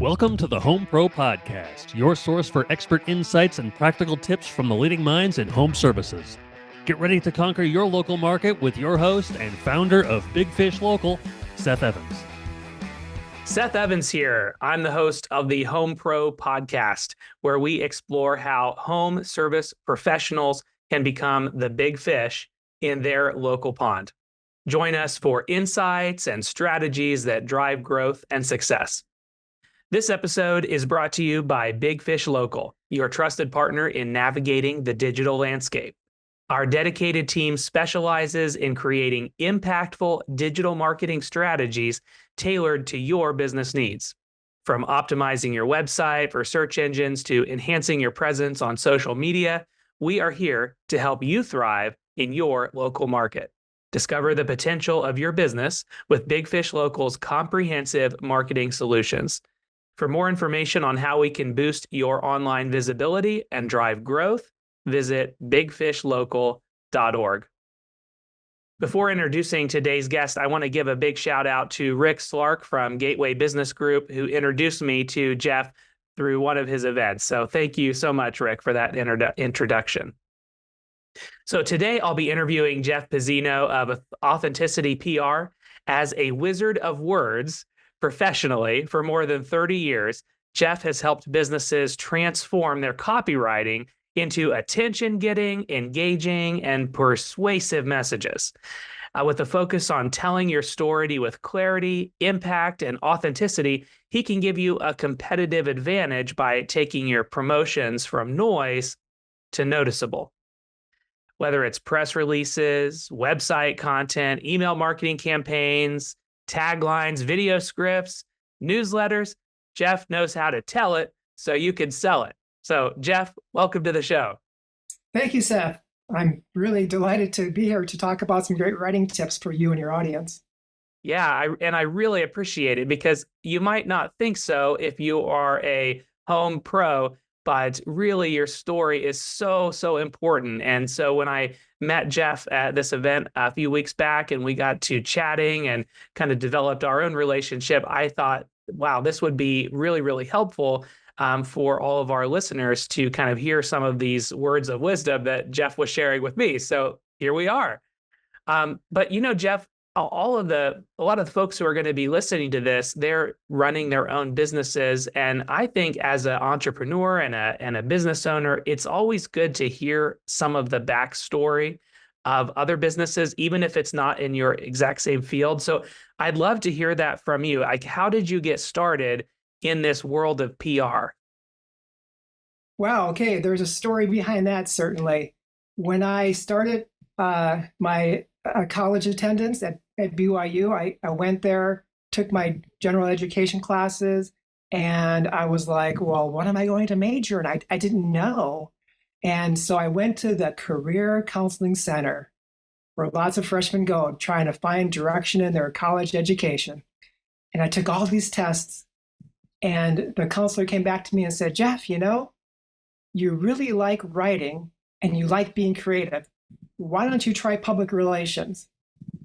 Welcome to the Home Pro Podcast, your source for expert insights and practical tips from the leading minds in home services. Get ready to conquer your local market with your host and founder of Big Fish Local, Seth Evans. Seth Evans here. I'm the host of the Home Pro Podcast, where we explore how home service professionals can become the big fish in their local pond. Join us for insights and strategies that drive growth and success. This episode is brought to you by Big Fish Local, your trusted partner in navigating the digital landscape. Our dedicated team specializes in creating impactful digital marketing strategies tailored to your business needs. From optimizing your website for search engines to enhancing your presence on social media, we are here to help you thrive in your local market. Discover the potential of your business with Big Fish Local's comprehensive marketing solutions. For more information on how we can boost your online visibility and drive growth, visit bigfishlocal.org. Before introducing today's guest, I want to give a big shout out to Rick Slark from Gateway Business Group, who introduced me to Jeff through one of his events. So thank you so much, Rick, for that introduction. So today I'll be interviewing Jeff Pizzino of AuthenticityPR. As a wizard of words, professionally, for more than 30 years, Jeff has helped businesses transform their copywriting into attention-getting, engaging, and persuasive messages. With a focus on telling your story with clarity, impact, and authenticity, he can give you a competitive advantage by taking your promotions from noise to noticeable. Whether it's press releases, website content, email marketing campaigns, taglines, video scripts, newsletters, Jeff knows how to tell it so you can sell it. So, Jeff, welcome to the show. Thank you, Seth. I'm really delighted to be here to talk about some great writing tips for you and your audience. Yeah, I really appreciate it because you might not think so if you are a home pro, but really your story is so important. And so when I met Jeff at this event a few weeks back and we got to chatting and kind of developed our own relationship, I thought, wow, this would be really helpful for all of our listeners to kind of hear some of these words of wisdom that Jeff was sharing with me. So here we are. But you know, Jeff, a lot of the folks who are going to be listening to this, they're running their own businesses. And I think as an entrepreneur and a business owner, it's always good to hear some of the backstory of other businesses, even if it's not in your exact same field. So I'd love to hear that from you. Like, how did you get started in this world of PR? Wow, okay, there's a story behind that, certainly. When I started my college attendance at BYU, I went there, took my general education classes, and I was like, well, what am I going to major in? I didn't know. And so I went to the Career Counseling Center, where lots of freshmen go, trying to find direction in their college education. And I took all these tests, and the counselor came back to me and said, Jeff, you know, you really like writing and you like being creative. Why don't you try public relations?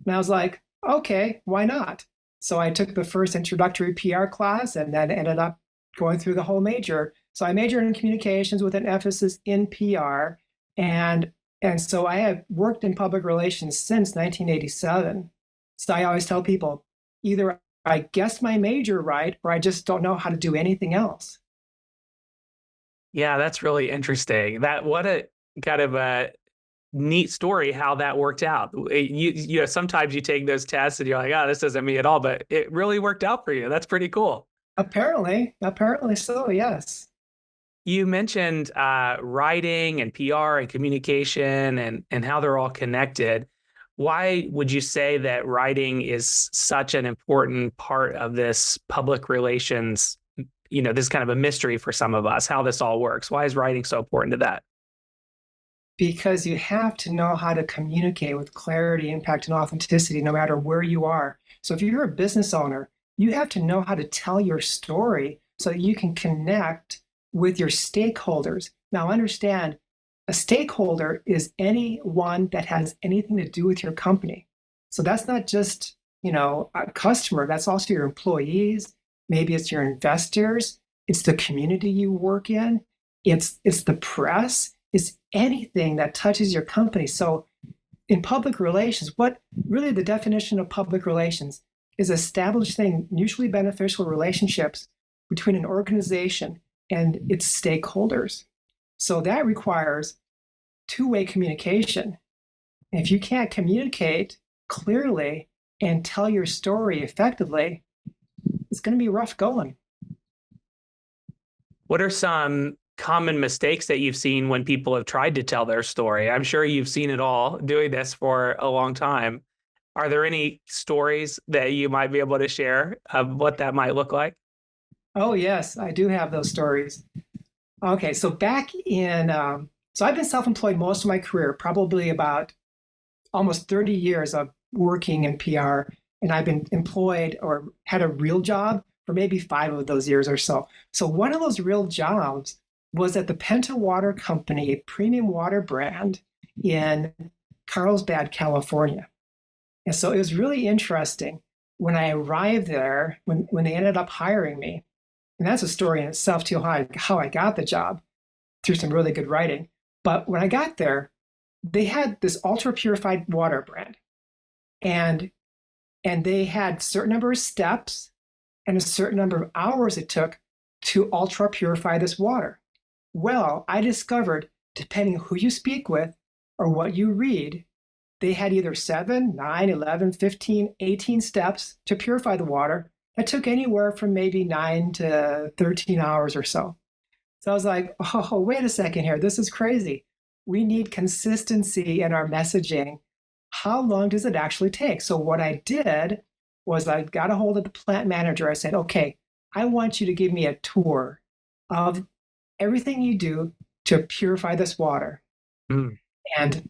And I was like, okay, why not? So I took the first introductory PR class and then ended up going through the whole major. So I majored in communications with an emphasis in PR. And so I have worked in public relations since 1987. So I always tell people, either I guessed my major right, or I just don't know how to do anything else. Yeah, that's really interesting. What a kind of a neat story how that worked out. You know, sometimes you take those tests and you're like, oh, this doesn't me at all, but it really worked out for you. That's pretty cool. Apparently so, yes. You mentioned writing and PR and communication and how they're all connected. Why would you say that writing is such an important part of this public relations? You know, this is kind of a mystery for some of us, how this all works. Why is writing so important to that? Because you have to know how to communicate with clarity, impact, and authenticity, no matter where you are. So if you're a business owner, you have to know how to tell your story so that you can connect with your stakeholders. Now, understand, a stakeholder is anyone that has anything to do with your company. So that's not just, a customer, that's also your employees, maybe it's your investors, it's the community you work in, it's the press, it's anything that touches your company. So in public relations, what really the definition of public relations is establishing mutually beneficial relationships between an organization and its stakeholders. So that requires two-way communication. If you can't communicate clearly and tell your story effectively, it's going to be rough going. What are some common mistakes that you've seen when people have tried to tell their story? I'm sure you've seen it all doing this for a long time. Are there any stories that you might be able to share of what that might look like? Oh, yes, I do have those stories. Okay, so so I've been self-employed most of my career, probably about almost 30 years of working in PR, and I've been employed or had a real job for maybe 5 of those years or so. So one of those real jobs was at the Penta Water Company, a premium water brand in Carlsbad, California. And so it was really interesting when I arrived there, when they ended up hiring me. And that's a story in itself, too, how I got the job through some really good writing. But when I got there, they had this ultra purified water brand. And they had a certain number of steps and a certain number of hours it took to ultra purify this water. Well, I discovered, depending who you speak with or what you read, they had either 7, 9, 11, 15, 18 steps to purify the water. That took anywhere from maybe 9 to 13 hours or so. So I was like, oh, wait a second here. This is crazy. We need consistency in our messaging. How long does it actually take? So what I did was I got a hold of the plant manager. I said, okay, I want you to give me a tour of everything you do to purify this water. Mm. And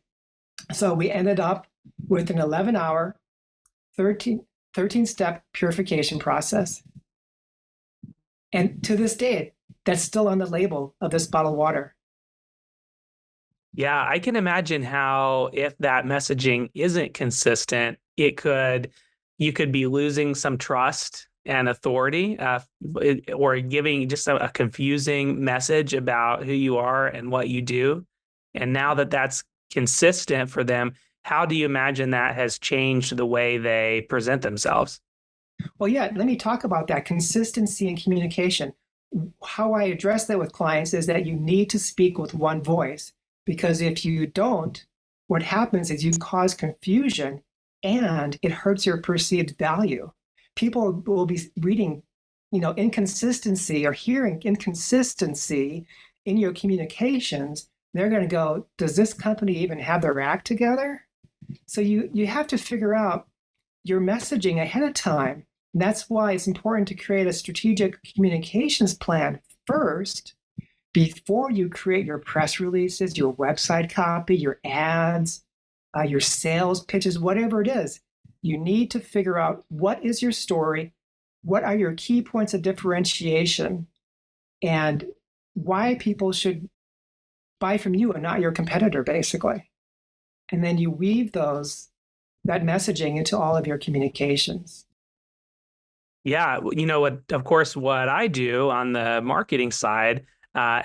so we ended up with an 11-hour, 13-step purification process. And to this day, that's still on the label of this bottled water. Yeah, I can imagine how if that messaging isn't consistent, you could be losing some trust and authority, or giving just a confusing message about who you are and what you do. And now that that's consistent for them, how do you imagine that has changed the way they present themselves? Well, yeah, let me talk about that consistency in communication. How I address that with clients is that you need to speak with one voice, because if you don't, what happens is you cause confusion and it hurts your perceived value. People will be reading, inconsistency or hearing inconsistency in your communications. They're going to go, does this company even have their act together? So you have to figure out your messaging ahead of time. And that's why it's important to create a strategic communications plan first before you create your press releases, your website copy, your ads, your sales pitches, whatever it is. You need to figure out what is your story, what are your key points of differentiation, and why people should buy from you and not your competitor, basically. And then you weave that messaging into all of your communications. Yeah, of course, what I do on the marketing side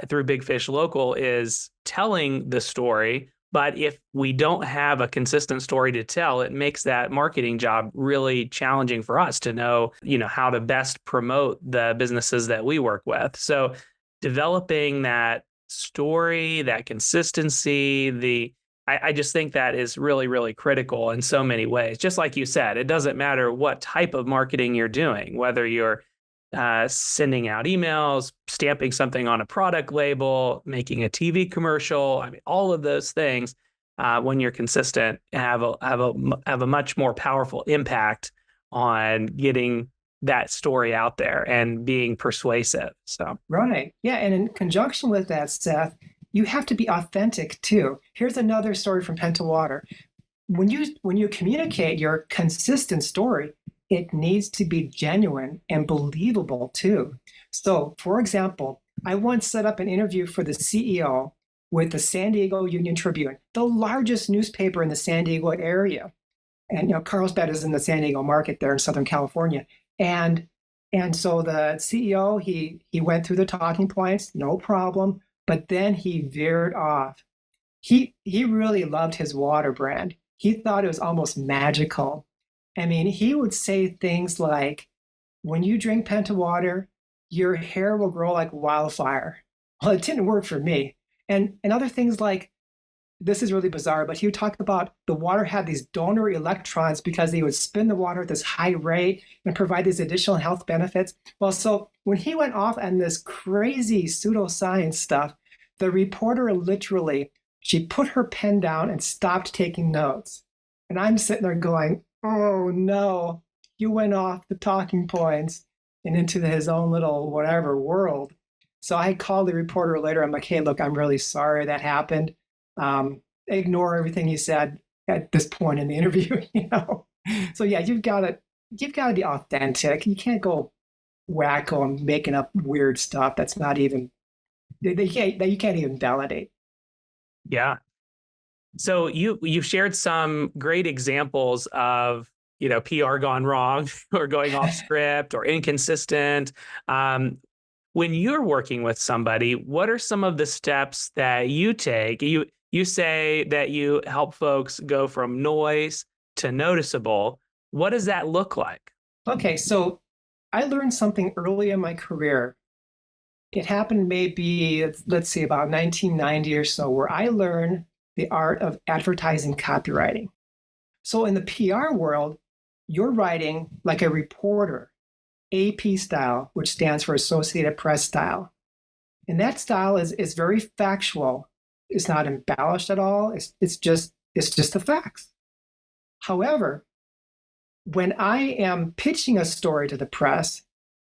through Big Fish Local is telling the story. But if we don't have a consistent story to tell, it makes that marketing job really challenging for us to know, how to best promote the businesses that we work with. So developing that story, that consistency, I just think that is really, really critical in so many ways. Just like you said, it doesn't matter what type of marketing you're doing, whether you're sending out emails, stamping something on a product label, making a TV commercial. I mean, all of those things, when you're consistent, have a much more powerful impact on getting that story out there and being persuasive. So Right. Yeah. And in conjunction with that, Seth, you have to be authentic too. Here's another story from Penta Water. When you communicate your consistent story, it needs to be genuine and believable too. So, for example, I once set up an interview for the CEO with the San Diego Union Tribune, the largest newspaper in the San Diego area. And Carlsbad is in the San Diego market there in Southern California. And And so the CEO, he went through the talking points, no problem, but then he veered off. He really loved his water brand. He thought it was almost magical. I mean, he would say things like, when you drink Penta water, your hair will grow like wildfire. Well, it didn't work for me. And other things like, this is really bizarre, but he would talk about the water had these donor electrons because they would spin the water at this high rate and provide these additional health benefits. Well, so when he went off on this crazy pseudoscience stuff, the reporter literally, she put her pen down and stopped taking notes. And I'm sitting there going, oh no, you went off the talking points and into his own little whatever world. So I called the reporter later. I'm like, hey, look, I'm really sorry that happened. Ignore everything he said at this point in the interview, you know. So yeah, you've got to be authentic. You can't go wacko and making up weird stuff that's not even you can't even validate. Yeah. So you've shared some great examples of, you know, PR gone wrong or going off script or inconsistent. When you're working with somebody, what are some of the steps that you take? You say that you help folks go from noise to noticeable. What does that look like? Okay, so I learned something early in my career. It happened maybe, let's see, about 1990 or so, where I learned the art of advertising copywriting. So in the PR world, you're writing like a reporter, AP style, which stands for Associated Press style. And that style is very factual. It's not embellished at all. It's just the facts. However, when I am pitching a story to the press,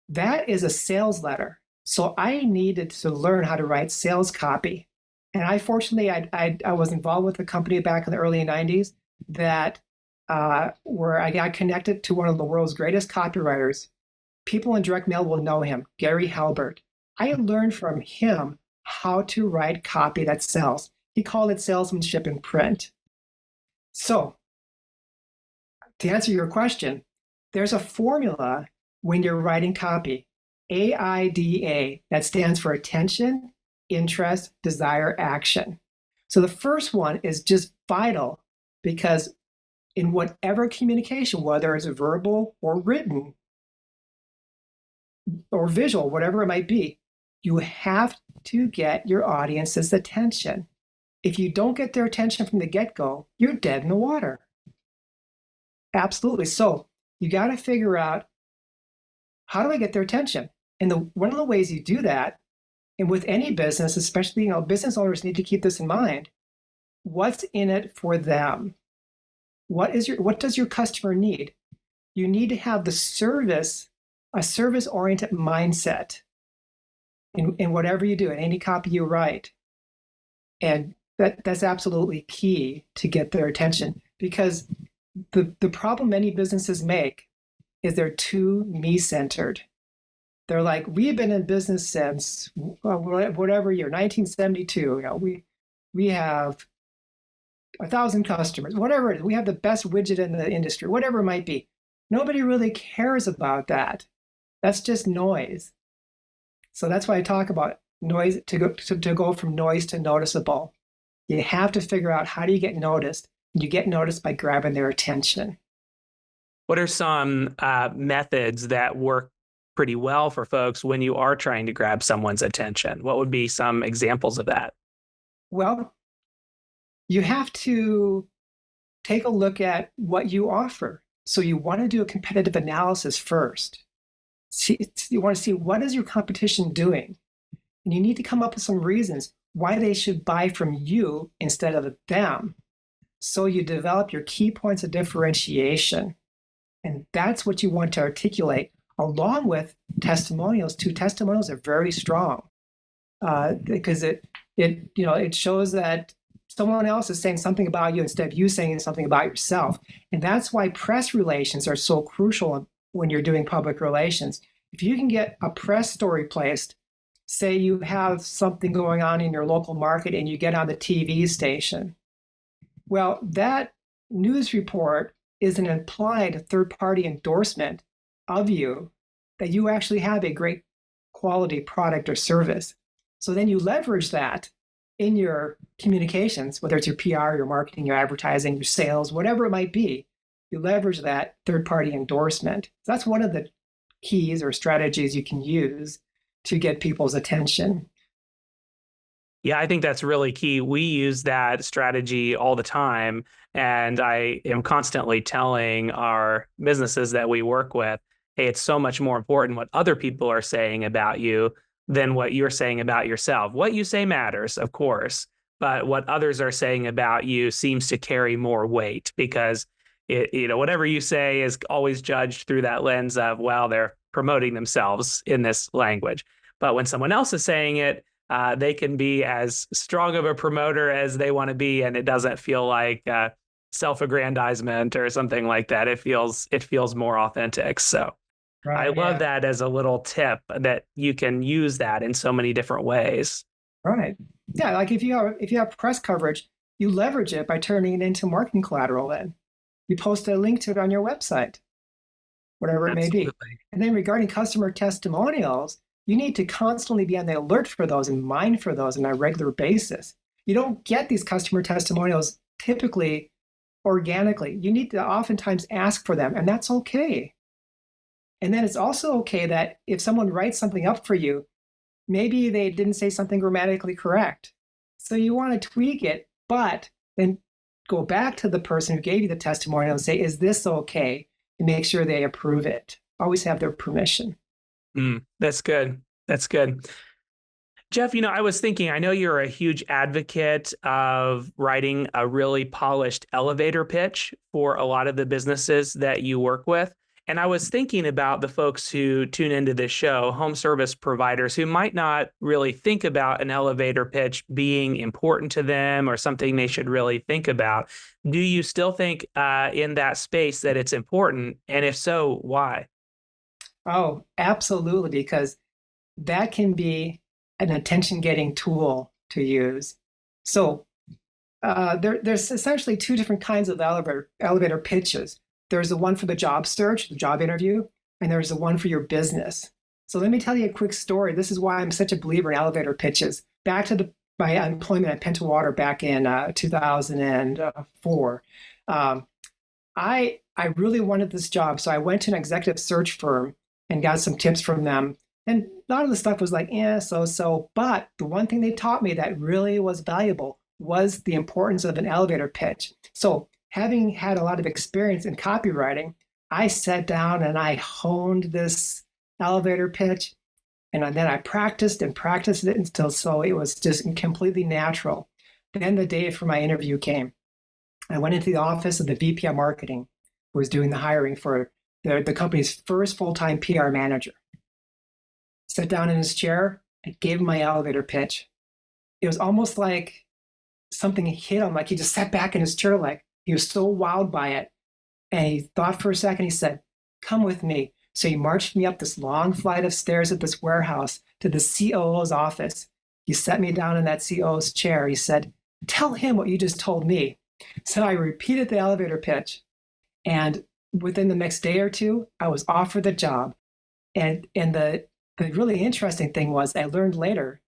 that is a sales letter. So I needed to learn how to write sales copy. And I fortunately, I was involved with a company back in the early 90s that where I got connected to one of the world's greatest copywriters. People in direct mail will know him, Gary Halbert. I learned from him how to write copy that sells. He called it salesmanship in print. So to answer your question, there's a formula when you're writing copy, AIDA, that stands for attention, interest, desire, action. So the first one is just vital because in whatever communication, whether it's verbal or written or visual, whatever it might be, you have to get your audience's attention. If you don't get their attention from the get-go, you're dead in the water. Absolutely. So you got to figure out, how do I get their attention? And one of the ways you do that, and with any business, especially, you know, business owners need to keep this in mind. What's in it for them? What does your customer need? You need to have a service-oriented mindset in whatever you do, in any copy you write. And that's absolutely key to get their attention, because the problem many businesses make is they're too me-centered. They're like, we've been in business since whatever year, 1972. You know, we have 1,000 customers, whatever it is. We have the best widget in the industry, whatever it might be. Nobody really cares about that. That's just noise. So that's why I talk about noise, to go from noise to noticeable. You have to figure out, how do you get noticed? You get noticed by grabbing their attention. What are some methods that work pretty well for folks when you are trying to grab someone's attention? What would be some examples of that? Well, you have to take a look at what you offer. So you want to do a competitive analysis first. You want to see, what is your competition doing? And you need to come up with some reasons why they should buy from you instead of them. So you develop your key points of differentiation. And that's what you want to articulate, along with testimonials. Two testimonials are very strong because it shows that someone else is saying something about you instead of you saying something about yourself. And that's why press relations are so crucial when you're doing public relations. If you can get a press story placed, say you have something going on in your local market and you get on the TV station, well, that news report is an implied third-party endorsement of you that you actually have a great quality product or service. So then you leverage that in your communications, whether it's your PR, your marketing, your advertising, your sales, whatever it might be. You leverage that third-party endorsement. So that's one of the keys or strategies you can use to get people's attention. Yeah, I think that's really key. We use that strategy all the time. And I am constantly telling our businesses that we work with, hey, it's so much more important what other people are saying about you than what you're saying about yourself. What you say matters, of course, but what others are saying about you seems to carry more weight because whatever you say is always judged through that lens of, well, they're promoting themselves in this language. But when someone else is saying it, they can be as strong of a promoter as they want to be, and it doesn't feel like self-aggrandizement or something like that. It feels more authentic. So Right, I love that as a little tip that you can use that in so many different ways. Right. Yeah, like if you have press coverage, you leverage it by turning it into marketing collateral then. You post a link to it on your website, whatever it may be. And then regarding customer testimonials, you need to constantly be on the alert for those and mind for those on a regular basis. You don't get these customer testimonials typically organically. You need to oftentimes ask for them, and that's okay. And then it's also okay that if someone writes something up for you, maybe they didn't say something grammatically correct. So you want to tweak it, but then go back to the person who gave you the testimonial and say, is this okay? And make sure they approve it. Always have their permission. That's good. That's good. Jeff, I was thinking, I know you're a huge advocate of writing a really polished elevator pitch for a lot of the businesses that you work with. And I was thinking about the folks who tune into this show, home service providers who might not really think about an elevator pitch being important to them or something they should really think about. Do you still think in that space that it's important? And if so, why? Oh, absolutely, because that can be an attention-getting tool to use. So there's essentially two different kinds of elevator pitches. There's the one for the job search, the job interview, and there's the one for your business. So let me tell you a quick story. This is why I'm such a believer in elevator pitches. Back to my employment at Penta Water back in 2004. I really wanted this job, so I went to an executive search firm and got some tips from them. And a lot of the stuff was like, so. But the one thing they taught me that really was valuable was the importance of an elevator pitch. So having had a lot of experience in copywriting, I sat down and I honed this elevator pitch. And then I practiced it until so it was just completely natural. Then the day for my interview came. I went into the office of the VP of marketing, who was doing the hiring for the company's first full-time PR manager. Sat down in his chair and gave him my elevator pitch. It was almost like something hit him, like he just sat back in his chair, like he was so wowed by it. And he thought for a second, he said, "Come with me." So he marched me up this long flight of stairs at this warehouse to the COO's office. He set me down in that COO's chair. He said, "Tell him what you just told me." So I repeated the elevator pitch. And within the next day or two, I was offered the job. And the really interesting thing was I learned later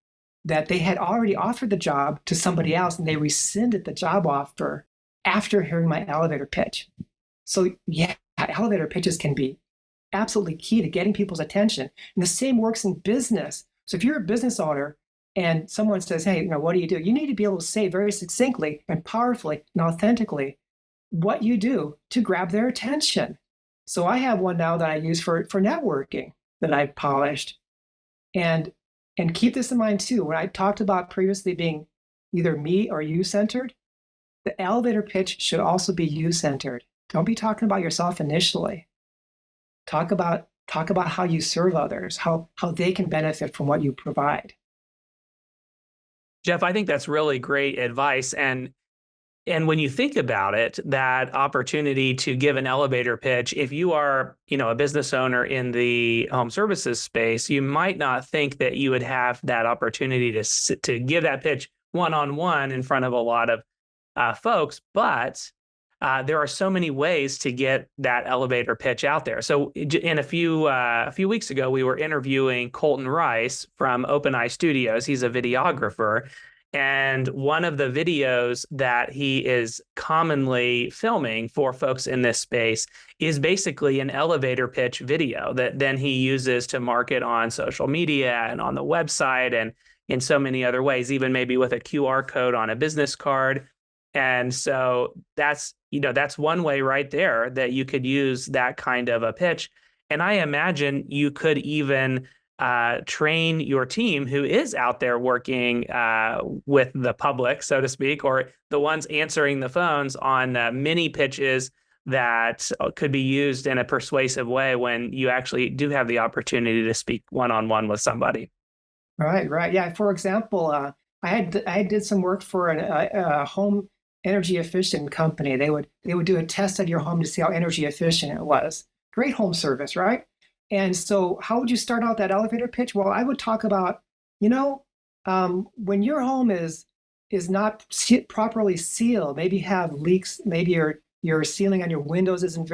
that they had already offered the job to somebody else and they rescinded the job offer after hearing my elevator pitch. So yeah, elevator pitches can be absolutely key to getting people's attention. And the same works in business. So if you're a business owner and someone says, "Hey, what do?" You need to be able to say very succinctly and powerfully and authentically what you do to grab their attention. So I have one now that I use for networking that I've polished. And keep this in mind too, when I talked about previously being either me or you centered, the elevator pitch should also be you centered. Don't be talking about yourself initially. Talk about how you serve others, how they can benefit from what you provide. Jeff, I think that's really great advice. And when you think about it, that opportunity to give an elevator pitch, if you are, a business owner in the home services space, you might not think that you would have that opportunity to give that pitch one-on-one in front of a lot of folks. But there are so many ways to get that elevator pitch out there. So in a few weeks ago, we were interviewing Colton Rice from OpenEye Studios. He's a videographer. And one of the videos that he is commonly filming for folks in this space is basically an elevator pitch video that then he uses to market on social media and on the website and in so many other ways, even maybe with a QR code on a business card. And so that's one way right there that you could use that kind of a pitch. And I imagine you could even train your team who is out there working with the public, so to speak, or the ones answering the phones on mini pitches that could be used in a persuasive way when you actually do have the opportunity to speak one-on-one with somebody. Right. Yeah. For example, I did some work for a home energy efficient company. They would do a test of your home to see how energy efficient it was. Great home service, right? And so how would you start out that elevator pitch? Well, I would talk about, when your home is not properly sealed, maybe you have leaks, maybe your sealing on your windows isn't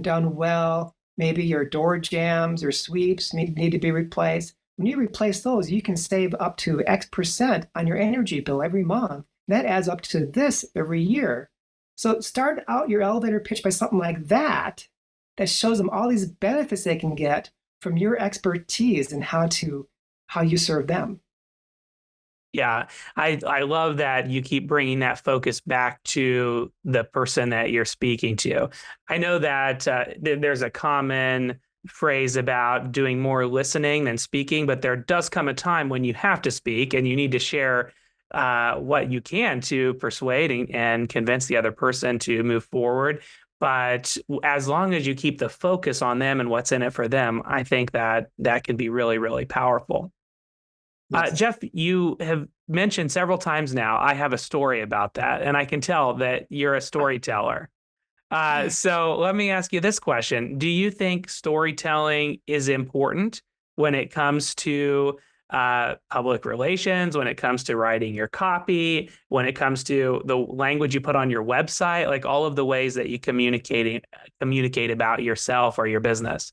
done well, maybe your door jambs or sweeps need to be replaced. When you replace those, you can save up to X% on your energy bill every month. That adds up to this every year. So start out your elevator pitch by something like that shows them all these benefits they can get from your expertise and how you serve them. Yeah, I love that you keep bringing that focus back to the person that you're speaking to. I know that there's a common phrase about doing more listening than speaking, but there does come a time when you have to speak and you need to share what you can to persuade and convince the other person to move forward. But as long as you keep the focus on them and what's in it for them, I think that can be really, really powerful. Yes. Jeff, you have mentioned several times now, I have a story about that, and I can tell that you're a storyteller. So let me ask you this question. Do you think storytelling is important when it comes to public relations, when it comes to writing your copy, when it comes to the language you put on your website, like all of the ways that you communicate about yourself or your business?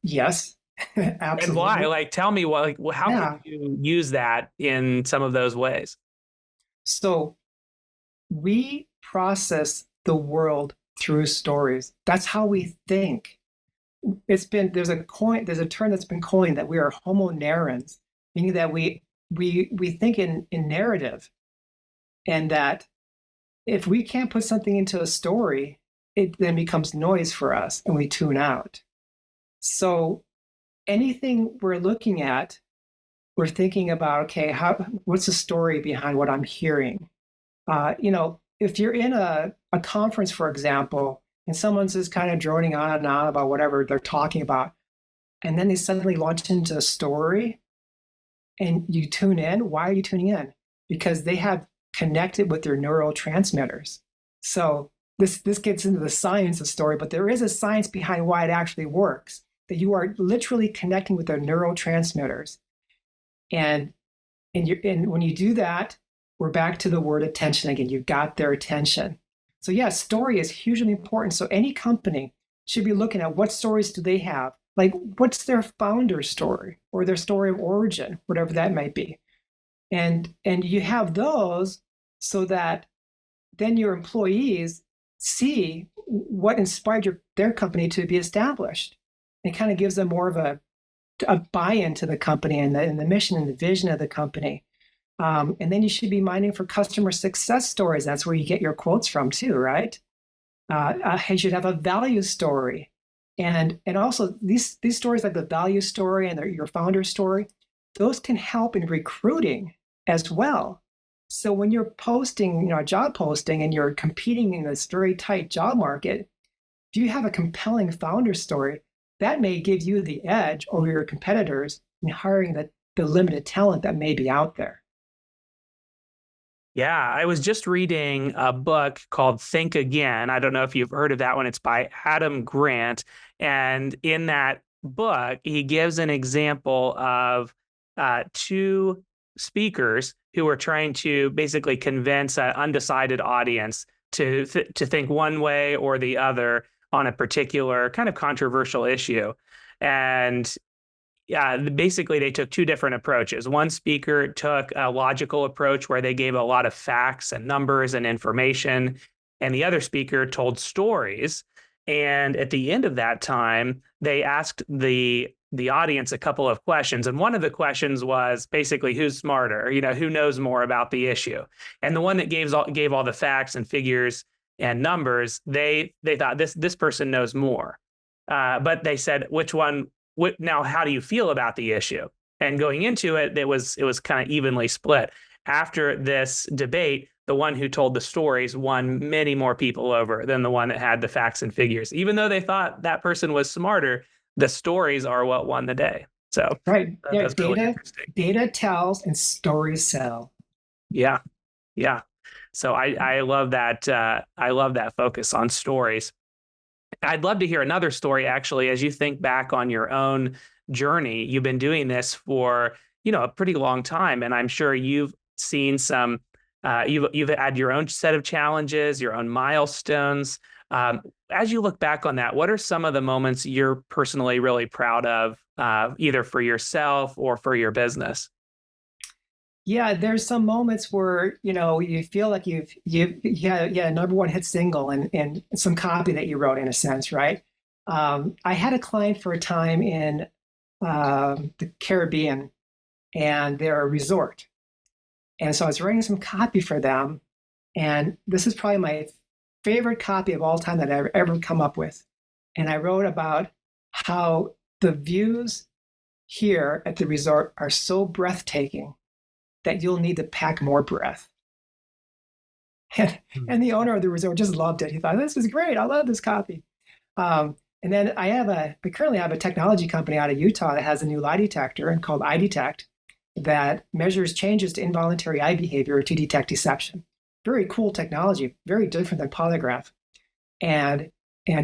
Yes, absolutely. And why? Like, tell me how can you use that in some of those ways? So we process the world through stories. That's how we think. There's a term that's been coined that we are homo narrans, meaning that we think in narrative, and that if we can't put something into a story, it then becomes noise for us and we tune out. So anything we're looking at, we're thinking about, okay, what's the story behind what I'm hearing? If you're in a conference, for example, and someone's just kind of droning on and on about whatever they're talking about, and then they suddenly launch into a story, and you tune in. Why are you tuning in? Because they have connected with their neurotransmitters. So this gets into the science of story, but there is a science behind why it actually works, that you are literally connecting with their neurotransmitters. And when you do that, we're back to the word attention again. You got their attention. So yes, story is hugely important. So any company should be looking at what stories do they have? Like, what's their founder story or their story of origin, whatever that might be. And you have those so that then your employees see what inspired their company to be established. It kind of gives them more of a buy-in to the company and the mission and the vision of the company. And then you should be mining for customer success stories. That's where you get your quotes from too, right? You should have a value story. And also these stories like the value story and your founder story, those can help in recruiting as well. So when you're posting, a job posting and you're competing in this very tight job market, if you have a compelling founder story, that may give you the edge over your competitors in hiring the limited talent that may be out there. Yeah, I was just reading a book called Think Again. I don't know if you've heard of that one. It's by Adam Grant. And in that book, he gives an example of two speakers who were trying to basically convince an undecided audience to think one way or the other on a particular kind of controversial issue. And yeah, basically they took two different approaches. One speaker took a logical approach where they gave a lot of facts and numbers and information, and the other speaker told stories. And at the end of that time, they asked the audience a couple of questions. And one of the questions was basically, who's smarter? Who knows more about the issue? And the one that gave all the facts and figures and numbers, they thought this person knows more. But they said, which one? Now, how do you feel about the issue? And going into it, it was kind of evenly split. After this debate, the one who told the stories won many more people over than the one that had the facts and figures. Even though they thought that person was smarter, the stories are what won the day. So right, that's really interesting. Data tells and stories sell. Yeah. So I love that. I love that focus on stories. I'd love to hear another story, actually, as you think back on your own journey. You've been doing this for, a pretty long time, and I'm sure you've seen some, you've had your own set of challenges, your own milestones. As you look back on that, what are some of the moments you're personally really proud of, either for yourself or for your business? Yeah, there's some moments where, you feel like you had a number one hit single and some copy that you wrote, in a sense, right? I had a client for a time in the Caribbean, and they're a resort. And so I was writing some copy for them. And this is probably my favorite copy of all time that I've ever come up with. And I wrote about how the views here at the resort are so breathtaking that you'll need to pack more breath. And the owner of the resort just loved it. He thought, this is great. I love this copy. And then I currently have a technology company out of Utah that has a new lie detector called iDetect that measures changes to involuntary eye behavior to detect deception. Very cool technology, very different than polygraph. And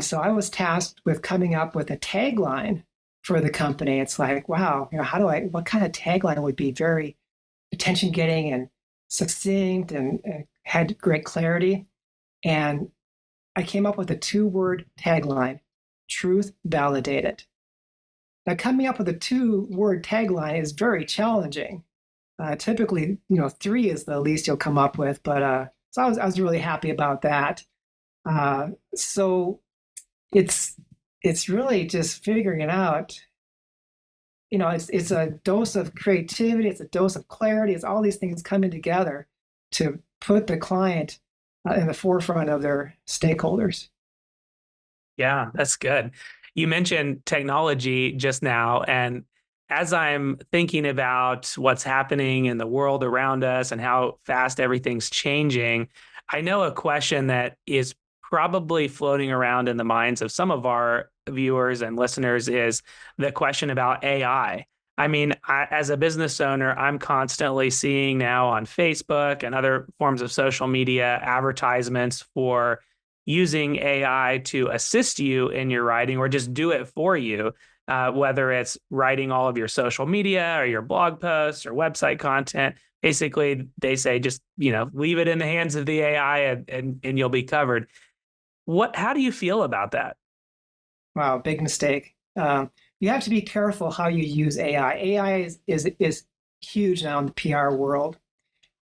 so I was tasked with coming up with a tagline for the company. It's like, wow, what kind of tagline would be very attention-getting and succinct and had great clarity? And I came up with a 2-word tagline: truth validated. Now, coming up with a 2-word tagline is very challenging. Typically, 3 is the least you'll come up with, but so I was really happy about that. So it's really just figuring it out. It's a dose of creativity, it's a dose of clarity, it's all these things coming together to put the client in the forefront of their stakeholders. Yeah, that's good. You mentioned technology just now, and as I'm thinking about what's happening in the world around us and how fast everything's changing, I know a question that is probably floating around in the minds of some of our viewers and listeners is the question about AI. I mean, as a business owner, I'm constantly seeing now on Facebook and other forms of social media advertisements for using AI to assist you in your writing or just do it for you, whether it's writing all of your social media or your blog posts or website content. Basically, they say just, leave it in the hands of the AI and you'll be covered. How do you feel about that? Wow, big mistake. You have to be careful how you use AI. AI is huge now in the PR world.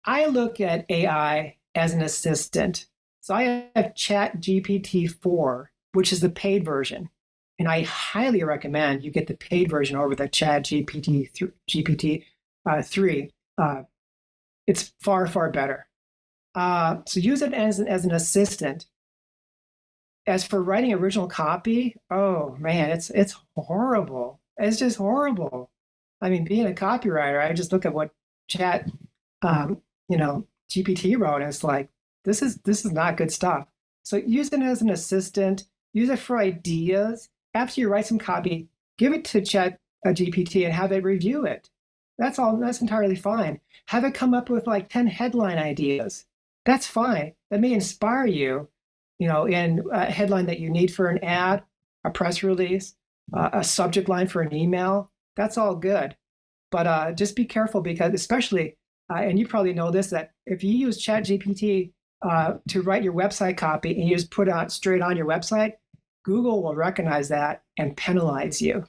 I look at AI as an assistant. So I have ChatGPT-4, which is the paid version. And I highly recommend you get the paid version over the GPT-3. It's far, far better. So use it as an assistant. As for writing original copy, oh man, it's horrible. It's just horrible. I mean, being a copywriter, I just look at what GPT wrote, and it's like, this is not good stuff. So use it as an assistant. Use it for ideas. After you write some copy, give it to GPT and have it review it. That's all. That's entirely fine. Have it come up with like 10 headline ideas. That's fine. That may inspire you. In a headline that you need for an ad, a press release, a subject line for an email, that's all good. But just be careful because especially, and you probably know this, that if you use ChatGPT to write your website copy and you just put it straight on your website, Google will recognize that and penalize you.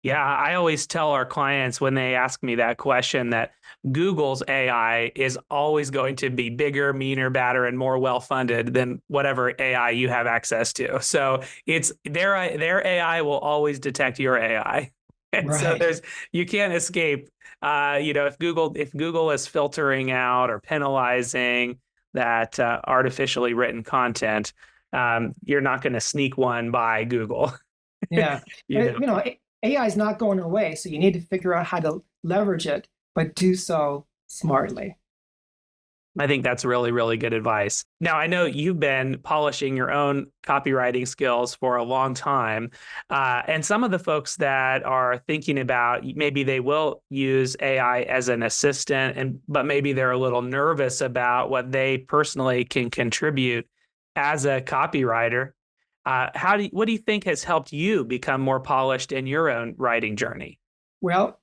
Yeah, I always tell our clients when they ask me that question that Google's AI is always going to be bigger, meaner, badder, and more well-funded than whatever AI you have access to. So it's their AI will always detect your AI. And so Right. you can't escape. If Google is filtering out or penalizing that artificially written content, you're not going to sneak one by Google. Yeah. You know. AI is not going away, so you need to figure out how to leverage it, but do so smartly. I think that's really, really good advice. Now, I know you've been polishing your own copywriting skills for a long time. And some of the folks that are thinking about maybe they will use AI as an assistant, but maybe they're a little nervous about what they personally can contribute as a copywriter. What do you think has helped you become more polished in your own writing journey? Well,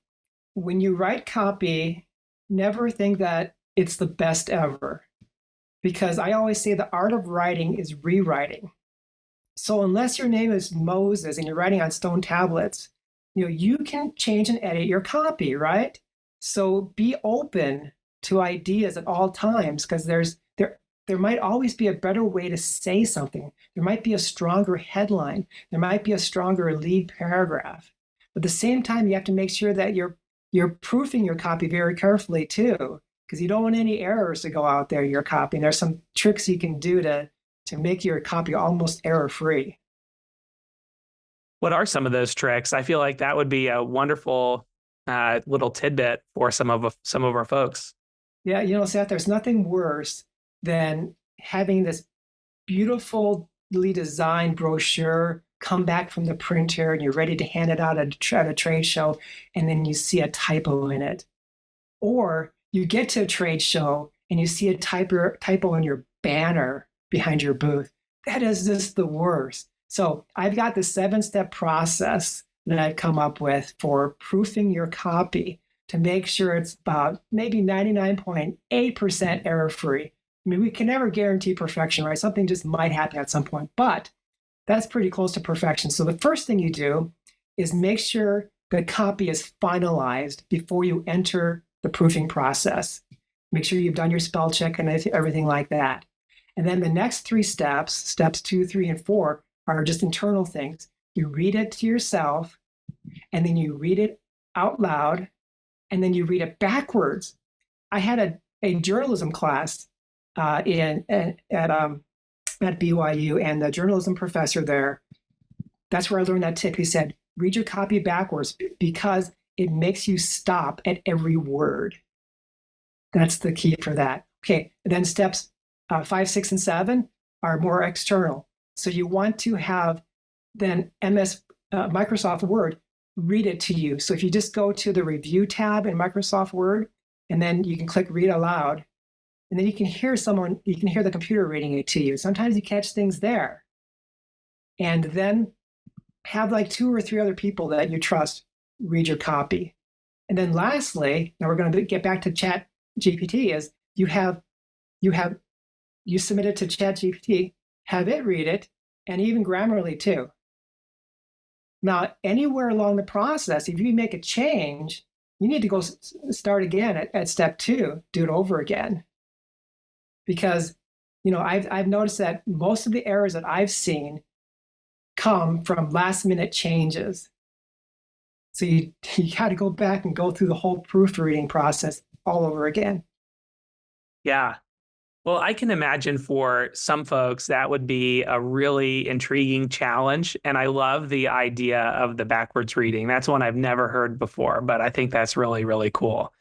when you write copy, never think that it's the best ever, because I always say the art of writing is rewriting. So unless your name is Moses and you're writing on stone tablets, you can change and edit your copy, right? So be open to ideas at all times, because there might always be a better way to say something. There might be a stronger headline. There might be a stronger lead paragraph. But at the same time, you have to make sure that you're proofing your copy very carefully too, because you don't want any errors to go out there in your copy. And there's some tricks you can do to make your copy almost error-free. What are some of those tricks? I feel like that would be a wonderful little tidbit for some of our folks. Yeah, Seth, there's nothing worse than having this beautifully designed brochure come back from the printer and you're ready to hand it out at a trade show, and then you see a typo in it. Or you get to a trade show and you see a typo in your banner behind your booth. That is just the worst. So I've got the 7-step process that I've come up with for proofing your copy to make sure it's about maybe 99.8% error-free. I mean, we can never guarantee perfection, right? Something just might happen at some point, but that's pretty close to perfection. So the first thing you do is make sure the copy is finalized before you enter the proofing process. Make sure you've done your spell check and everything like that. And then the next 3 steps, steps 2, 3, and 4, are just internal things. You read it to yourself, and then you read it out loud, and then you read it backwards. I had a journalism class at BYU, and the journalism professor there, that's where I learned that tip. He said, read your copy backwards because it makes you stop at every word. That's the key for that. Okay, and then steps 5, 6, and 7 are more external. So you want to have then Microsoft Word read it to you. So if you just go to the review tab in Microsoft Word, and then you can click read aloud, and then you can hear the computer reading it to you. Sometimes you catch things there. And then have like 2 or 3 other people that you trust read your copy. And then lastly, now we're going to get back to Chat GPT, is you submit it to Chat GPT, have it read it, and even Grammarly too. Now, anywhere along the process, if you make a change, you need to go start again at step 2, do it over again. Because, I've noticed that most of the errors that I've seen come from last minute changes. So you got to go back and go through the whole proofreading process all over again. Yeah. Well, I can imagine for some folks that would be a really intriguing challenge. And I love the idea of the backwards reading. That's one I've never heard before, but I think that's really, really cool.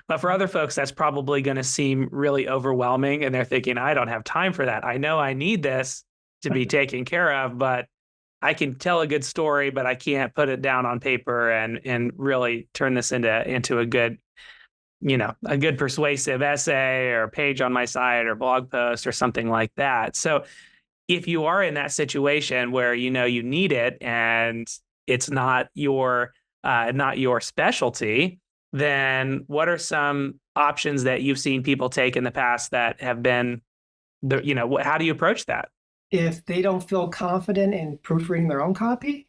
But for other folks, that's probably going to seem really overwhelming. And they're thinking, I don't have time for that. I know I need this to be taken care of, but I can tell a good story, but I can't put it down on paper and really turn this into a good persuasive essay or page on my site or blog post or something like that. So if you are in that situation where you need it and it's not your specialty, then what are some options that you've seen people take in the past that have been how do you approach that? If they don't feel confident in proofreading their own copy?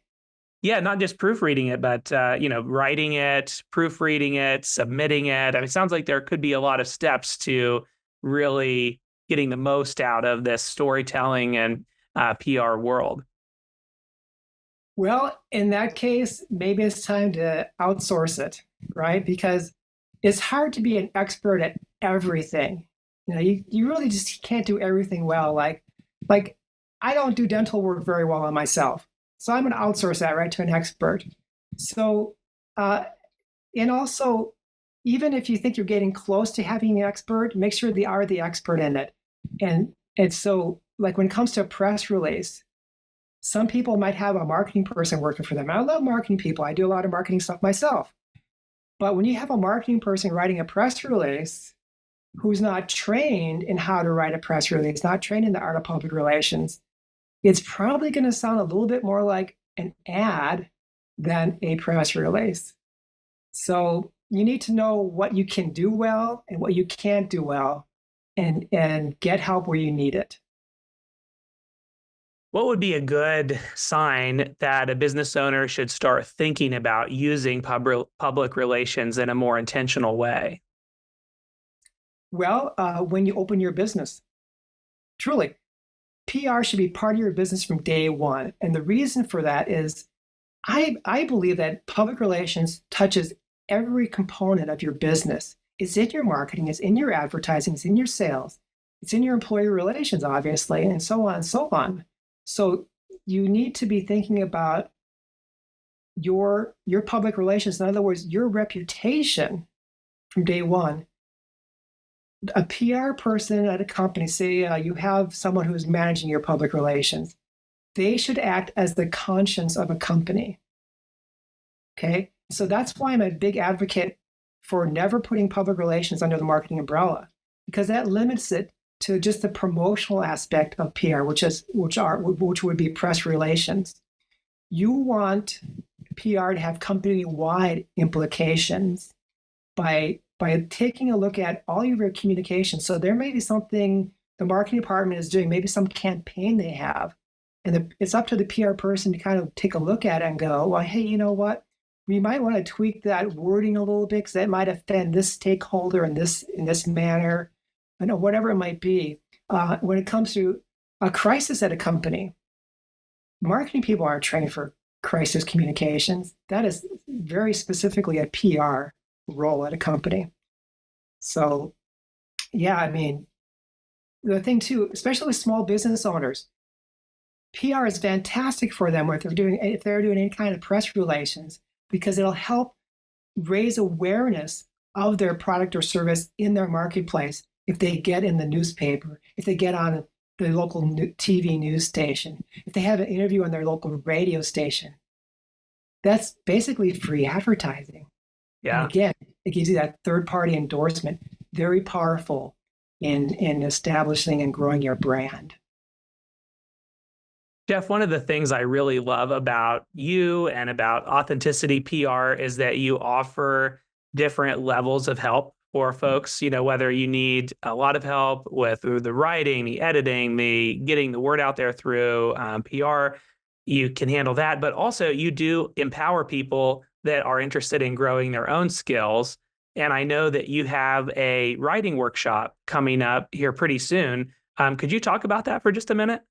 Yeah, not just proofreading it, but writing it, proofreading it, submitting it. I mean, it sounds like there could be a lot of steps to really getting the most out of this storytelling and PR world. Well, in that case, maybe it's time to outsource it, right? Because it's hard to be an expert at everything. You really just can't do everything well. Like I don't do dental work very well on myself. So I'm going to outsource that, right, to an expert. So, and also, even if you think you're getting close to having an expert, make sure they are the expert in it. And so, like when it comes to a press release, some people might have a marketing person working for them. I love marketing people. I do a lot of marketing stuff myself. But when you have a marketing person writing a press release who's not trained in how to write a press release, not trained in the art of public relations, it's probably going to sound a little bit more like an ad than a press release. So you need to know what you can do well and what you can't do well, and get help where you need it. What would be a good sign that a business owner should start thinking about using public relations in a more intentional way? Well, when you open your business, truly, PR should be part of your business from day one. And the reason for that is I believe that public relations touches every component of your business. It's in your marketing, it's in your advertising, it's in your sales, it's in your employee relations, obviously, and so on and so on. So you need to be thinking about your public relations. In other words, your reputation from day one. A PR person at a company, say you have someone who's managing your public relations, they should act as the conscience of a company. Okay, so that's why I'm a big advocate for never putting public relations under the marketing umbrella, because that limits it to just the promotional aspect of PR, which would be press relations. You want PR to have company-wide implications by taking a look at all of your communications. So there may be something the marketing department is doing, maybe some campaign they have, and it's up to the PR person to kind of take a look at it and go, well, hey, you know what? We might want to tweak that wording a little bit because that might offend this stakeholder in this manner, whatever it might be. When it comes to a crisis at a company, marketing people aren't trained for crisis communications. That is very specifically a PR role at a company. So, yeah, I mean, the thing too, especially with small business owners, PR is fantastic for them if they're doing any kind of press relations, because it'll help raise awareness of their product or service in their marketplace. If they get in the newspaper, if they get on the local TV news station, if they have an interview on their local radio station, that's basically free advertising. Yeah. And again, it gives you that third-party endorsement, very powerful in establishing and growing your brand. Jeff, one of the things I really love about you and about Authenticity PR is that you offer different levels of help for folks, whether you need a lot of help with the writing, the editing, the getting the word out there through PR, you can handle that. But also you do empower people that are interested in growing their own skills. And I know that you have a writing workshop coming up here pretty soon. Could you talk about that for just a minute?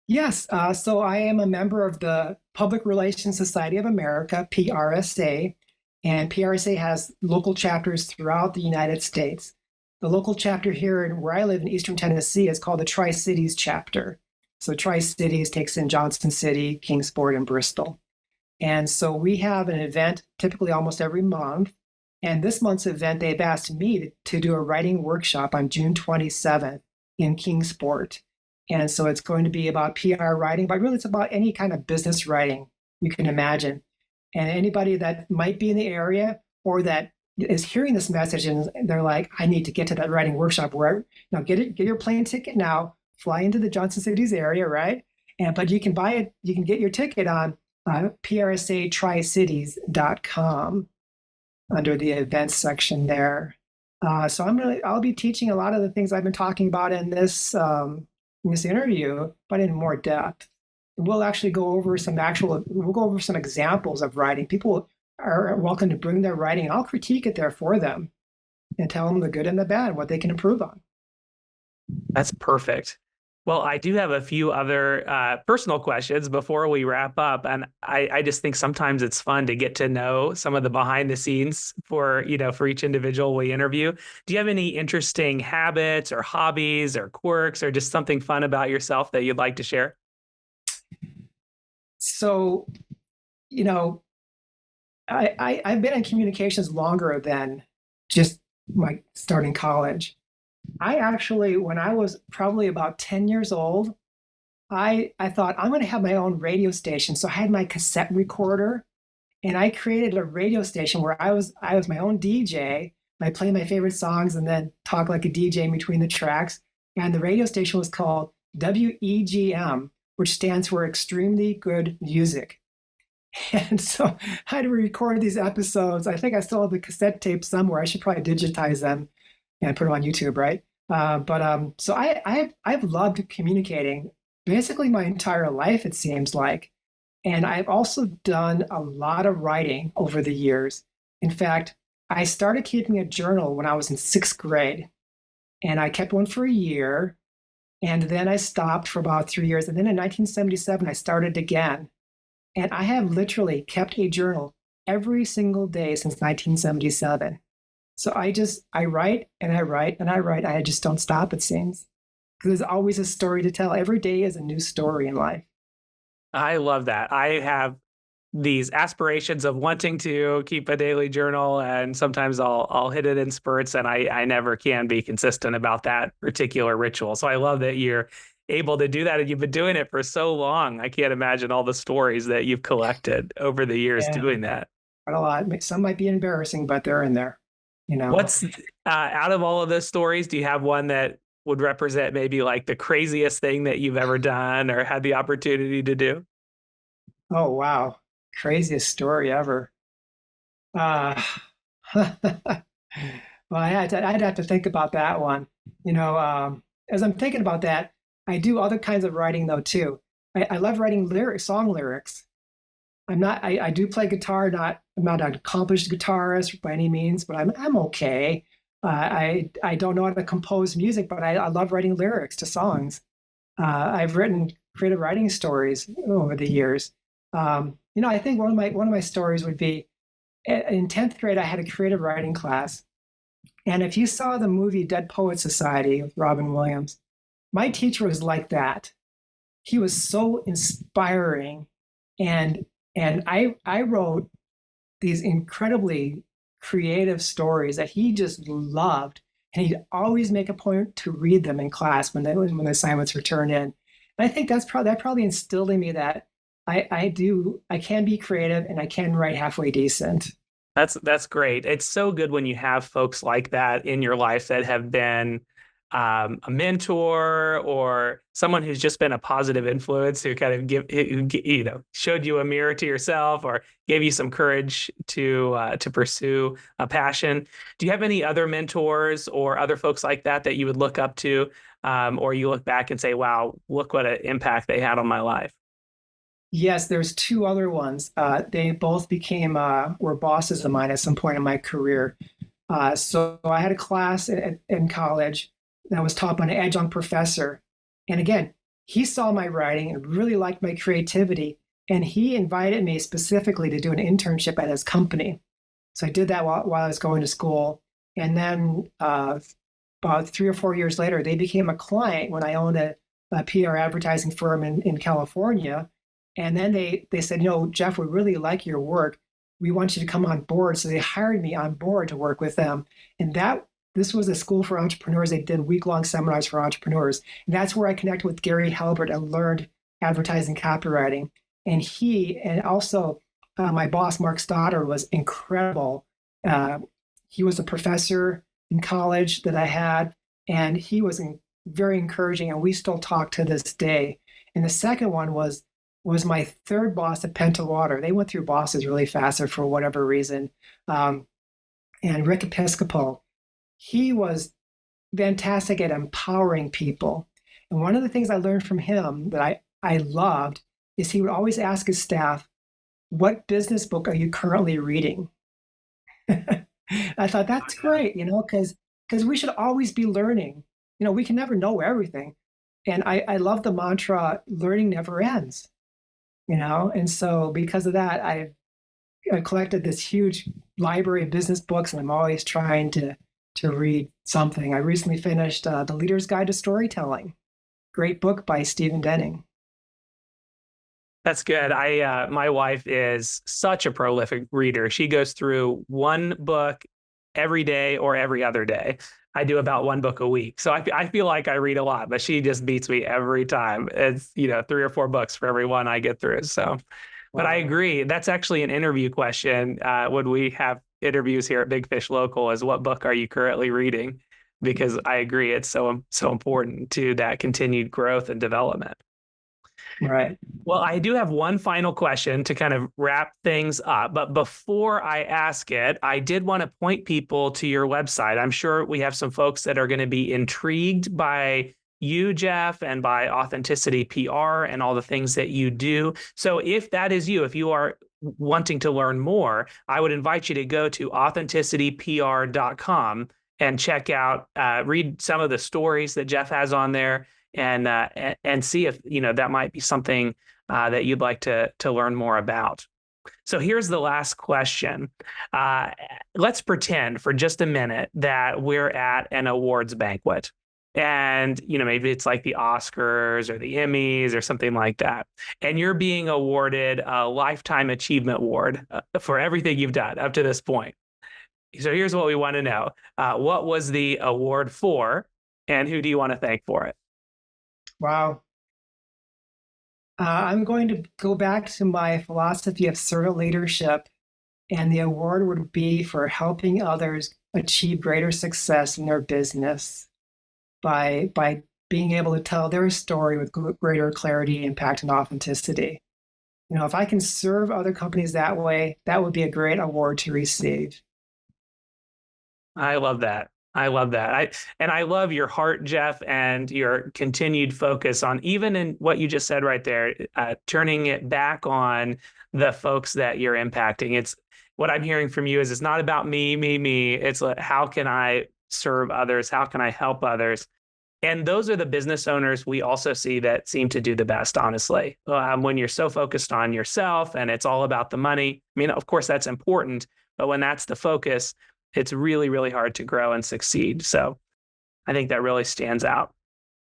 Yes. So I am a member of the Public Relations Society of America, PRSA, and PRSA has local chapters throughout the United States. The local chapter here where I live in Eastern Tennessee is called the Tri-Cities chapter. So Tri-Cities takes in Johnson City, Kingsport, and Bristol. And so we have an event typically almost every month. And this month's event, they've asked me to do a writing workshop on June 27th in Kingsport. And so it's going to be about PR writing, but really it's about any kind of business writing you can imagine. And anybody that might be in the area or that is hearing this message and they're like, I need to get to that writing workshop, get your plane ticket now, fly into the Johnson Cities area, right? But you can buy it, you can get your ticket on prsatricities.com under the events section there. So I'll be teaching a lot of the things I've been talking about in this interview, but in more depth. We'll actually we'll go over some examples of writing. People are welcome to bring their writing, and I'll critique it there for them and tell them the good and the bad, what they can improve on. That's perfect. Well, I do have a few other personal questions before we wrap up. And I just think sometimes it's fun to get to know some of the behind the scenes for each individual we interview. Do you have any interesting habits or hobbies or quirks or just something fun about yourself that you'd like to share? So, I've been in communications longer than just my starting college. I actually, when I was probably about 10 years old, I thought I'm going to have my own radio station. So I had my cassette recorder, and I created a radio station where I was my own DJ. I play my favorite songs and then talk like a DJ in between the tracks. And the radio station was called WEGM, which stands for Extremely Good Music. And so I had to record these episodes. I think I still have the cassette tape somewhere. I should probably digitize them and put them on YouTube, right? So I've loved communicating basically my entire life, it seems like. And I've also done a lot of writing over the years. In fact, I started keeping a journal when I was in 6th grade, and I kept one for a year, and then I stopped for about 3 years. And then in 1977, I started again. And I have literally kept a journal every single day since 1977. So I write and I write and I write. I just don't stop, it seems. Because there's always a story to tell. Every day is a new story in life. I love that. I have these aspirations of wanting to keep a daily journal, and sometimes I'll hit it in spurts, and I never can be consistent about that particular ritual. So I love that you're able to do that, and you've been doing it for so long. I can't imagine all the stories that you've collected over the years doing that. Quite a lot. Some might be embarrassing, but they're in there. What's out of all of those stories, do you have one that would represent maybe like the craziest thing that you've ever done or had the opportunity to do? Oh, wow. Craziest story ever. Well, I'd have to think about that one. As I'm thinking about that, I do other kinds of writing though too. I love writing song lyrics. I do play guitar. I'm not an accomplished guitarist by any means, but I'm okay. I don't know how to compose music, but I love writing lyrics to songs. I've written creative writing stories over the years. I think one of my stories would be in 10th grade. I had a creative writing class, and if you saw the movie Dead Poets Society with Robin Williams, my teacher was like that. He was so inspiring, and I wrote these incredibly creative stories that he just loved, and he'd always make a point to read them in class when the assignments were turned in. And I think that probably instilled in me that I can be creative and I can write halfway decent. That's great. It's so good when you have folks like that in your life that have been a mentor or someone who's just been a positive influence, who kind of showed you a mirror to yourself or gave you some courage to pursue a passion. Do you have any other mentors or other folks like that you would look up to, or you look back and say, wow, look what an impact they had on my life? Yes, there's two other ones. They both were bosses of mine at some point in my career. So I had a class in college that was taught by an adjunct professor. And again, he saw my writing and really liked my creativity. And he invited me specifically to do an internship at his company. So I did that while I was going to school. And then about 3 or 4 years later, they became a client when I owned a PR advertising firm in California. And then they said, Jeff, we really like your work. We want you to come on board. So they hired me on board to work with them. And this was a school for entrepreneurs. They did week-long seminars for entrepreneurs. And that's where I connected with Gary Halbert and learned advertising copywriting. And he, and also my boss, Mark Stoddard, was incredible. He was a professor in college that I had, and he was very encouraging, and we still talk to this day. And the second one was my third boss at Penta Water. They went through bosses really fast for whatever reason. And Rick Episcopal, he was fantastic at empowering people. And one of the things I learned from him that I loved is he would always ask his staff, what business book are you currently reading? I thought that's great, because we should always be learning. We can never know everything. And I love the mantra, learning never ends, And so because of that, I collected this huge library of business books, and I'm always trying to read something. I recently finished The Leader's Guide to Storytelling. Great book by Stephen Denning. That's good. My wife is such a prolific reader. She goes through one book every day or every other day. I do about one book a week. So I feel like I read a lot, but she just beats me every time. It's, 3 or 4 books for every one I get through. So, but I agree. That's actually an interview question. When we have interviews here at Big Fish Local, is what book are you currently reading? Because I agree, it's so important to that continued growth and development. Right. Well, I do have one final question to kind of wrap things up. But before I ask it, I did want to point people to your website. I'm sure we have some folks that are going to be intrigued by you, Jeff, and by Authenticity PR and all the things that you do. So if that is you, if you are wanting to learn more, I would invite you to go to AuthenticityPR.com and check out, read some of the stories that Jeff has on there, and see if that might be something that you'd like to learn more about. So here's the last question. Let's pretend for just a minute that we're at an awards banquet, and maybe it's like the Oscars or the Emmys or something like that, and you're being awarded a Lifetime Achievement Award for everything you've done up to this point. So here's what we want to know. What was the award for, and who do you want to thank for it? Wow. I'm going to go back to my philosophy of servant leadership, and the award would be for helping others achieve greater success in their business by being able to tell their story with greater clarity, impact, and authenticity. If I can serve other companies that way, that would be a great award to receive. I love that. I love that. I love your heart, Jeff, and your continued focus on, even in what you just said right there, turning it back on the folks that you're impacting. It's what I'm hearing from you is it's not about me. It's like, how can I serve others? How can I help others? And those are the business owners we also see that seem to do the best, honestly. When you're so focused on yourself and it's all about the money, I mean, of course, that's important, but when that's the focus, it's really, really hard to grow and succeed. So I think that really stands out.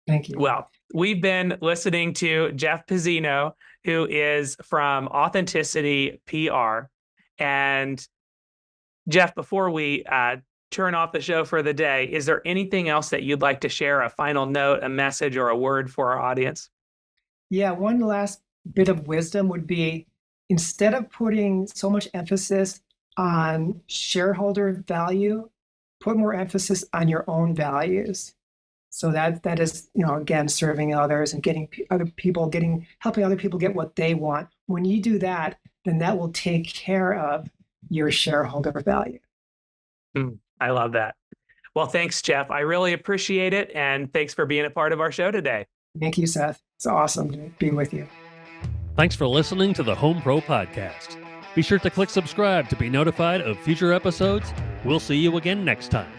Thank you. Well, we've been listening to Jeff Pizzino, who is from Authenticity PR. And Jeff, before we turn off the show for the day, is there anything else that you'd like to share, a final note, a message, or a word for our audience? Yeah, one last bit of wisdom would be, instead of putting so much emphasis on shareholder value, put more emphasis on your own values. So that is, again, serving others and helping other people get what they want. When you do that, then that will take care of your shareholder value. I love that. Well, thanks, Jeff. I really appreciate it. And thanks for being a part of our show today. Thank you, Seth. It's awesome to be with you. Thanks for listening to the Home Pro Podcast. Be sure to click subscribe to be notified of future episodes. We'll see you again next time.